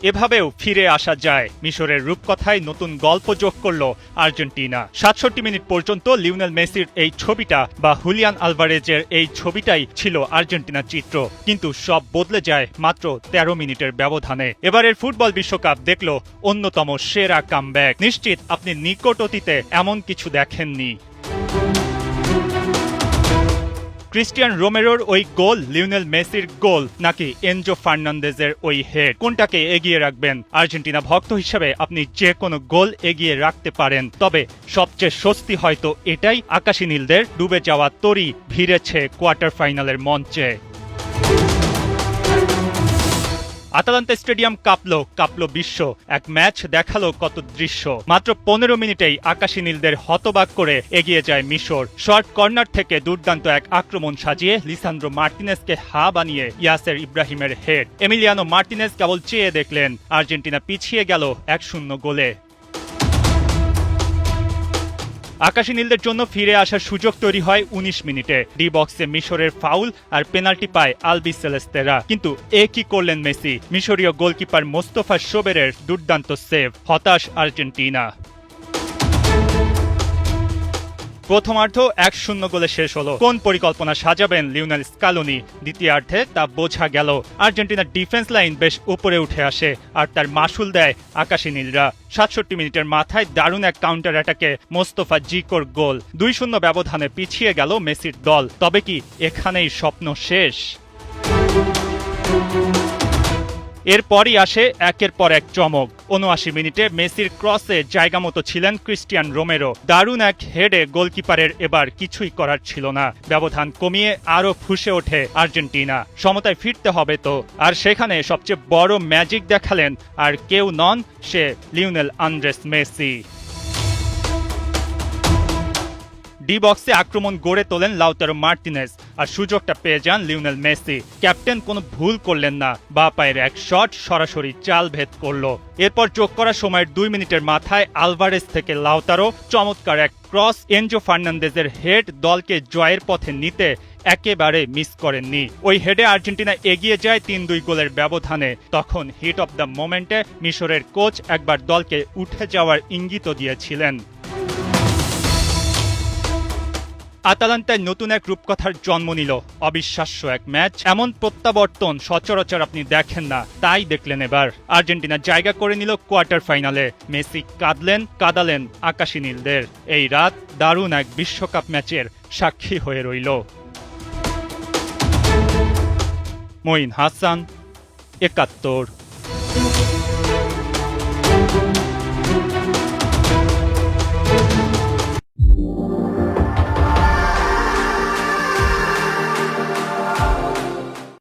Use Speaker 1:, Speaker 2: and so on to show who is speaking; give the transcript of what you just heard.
Speaker 1: এভাবেও ফিরে আসা যায়। মিশরের রূপকথায় নতুন গল্প যোগ করল আর্জেন্টিনা। ৬৭ মিনিট পর্যন্ত লিওনেল মেসির এই ছবিটা বা হুলিয়ান আলভারেজের এই ছবিটাই ছিল আর্জেন্টিনার চিত্র, কিন্তু সব বদলে যায় মাত্র ১৩ মিনিটের ব্যবধানে। এবারের ফুটবল বিশ্বকাপ দেখল অন্যতম সেরা কামব্যাক। নিশ্চিত আপনি নিকট অতীতে এমন কিছু দেখেননি। ক্রিস্টিয়ান রোমেরোর ওই গোল লিওনেল মেসির গোল নাকি এনজো ফার্নান্দেজের ওই হেড, কোনটাকে এগিয়ে রাখবেন? আর্জেন্টিনা ভক্ত হিসেবে আপনি যে কোনো গোল এগিয়ে রাখতে পারেন, তবে সবচেয়ে স্বস্তি হয়তো এটাই, আকাশী নীলদের ডুবে যাওয়া তরি ভিড়েছে কোয়ার্টার ফাইনালের মঞ্চে। আতালান্তা স্টেডিয়াম কাঁপলো বিশ্ব। এক ম্যাচ দেখালো কত দৃশ্য। মাত্র ১৫ মিনিটেই আকাশী নীলদের হতবাক করে এগিয়ে যায় মিশর। শর্ট কর্নার থেকে দুর্দান্ত এক আক্রমণ সাজিয়ে লিসান্দ্রো মার্টিনেজকে হা বানিয়ে ইয়াসের ইব্রাহিমের হেড। এমিলিয়ানো মার্টিনেজ কেবল চেয়ে দেখলেন, আর্জেন্টিনা পিছিয়ে গেল ১-০ গোলে। আকাশী নীলদের জন্য ফিরে আসার সুযোগ তৈরি হয় ১৯ মিনিটে। ডি বক্সে মিশরের ফাউল আর পেনাল্টি পায় আলবি সেলেস্তেরা, কিন্তু কি করলেন মেসি? মিশরীয় গোলকিপার মোস্তফা শোবেরের দুর্দান্ত সেভ। হতাশ আর্জেন্টিনা। প্রথমার্ধ ১-০ গোলে শেষ হলো। কোন পরিকল্পনা সাজাবেন লিওনেল স্কালোনি দ্বিতীয়ার্ধে তা বোঝা গেল। আর্জেন্টিনার ডিফেন্স লাইন বেশ উপরে উঠে আসে আর তার মাসুল দেয় আকাশী নীলরা। ৬৭ মিনিটের মাথায় দারুণ এক কাউন্টার অ্যাটাকে মোস্তফা জিকোর গোল। ২-০ ব্যবধানে পিছিয়ে গেল মেসির দল। তবে কি এখানেই স্বপ্ন শেষ? এরপরই আসে একের পর এক চমক। ৭৯ মিনিটে মেসির ক্রসে জায়গা মতো ছিলেন ক্রিস্টিয়ান রোমেরো। দারুণ এক হেডে গোলকিপারের এবার কিছুই করার ছিল না। ব্যবধান কমিয়ে আরও ফুঁসে ওঠে আর্জেন্টিনা। সমতায় ফিরতে হবে তো। আর সেখানে সবচেয়ে বড় ম্যাজিক দেখালেন আর কেউ নন, সে লিওনেল আন্দ্রেস মেসি। ডি বক্সে আক্রমণ গড়ে তোলেন লাউতারো মার্টিনেজ আর সুযোগটা পেয়ে যান লিওনেল মেসি। ক্যাপ্টেন কোনো ভুল করলেন না, বাঁ পায়ের এক শট সরাসরি চাল ভেদ করলো। এরপর যোগ করা সময়ের ২ মিনিটের মাথায় আলভারেজ থেকে লাউতারো চমৎকার এক ক্রস। এনজো ফার্নান্দেজের হেড দলকে জয়ের পথে নিতে একেবারে মিস করেননি। ওই হেডে আর্জেন্টিনা এগিয়ে যায় ৩-২ গোলের ব্যবধানে। তখন হিট অব দ্য মোমেন্টে মিশরের কোচ একবার দলকে উঠে যাওয়ার ইঙ্গিতও দিয়েছিলেন। আতালান্তায় নতুন এক রূপকথার জন্ম নিল। অবিশ্বাস্য এক ম্যাচ। এমন প্রত্যাবর্তন সচরাচর আপনি দেখেন না, তাই দেখলেন এবার। আর্জেন্টিনা জায়গা করে নিল কোয়ার্টার ফাইনালে। মেসি কাঁদালেন আকাশী নীলদের। এই রাত দারুণ এক বিশ্বকাপ ম্যাচের সাক্ষী হয়ে রইল। মঈন হাসান, ৭১।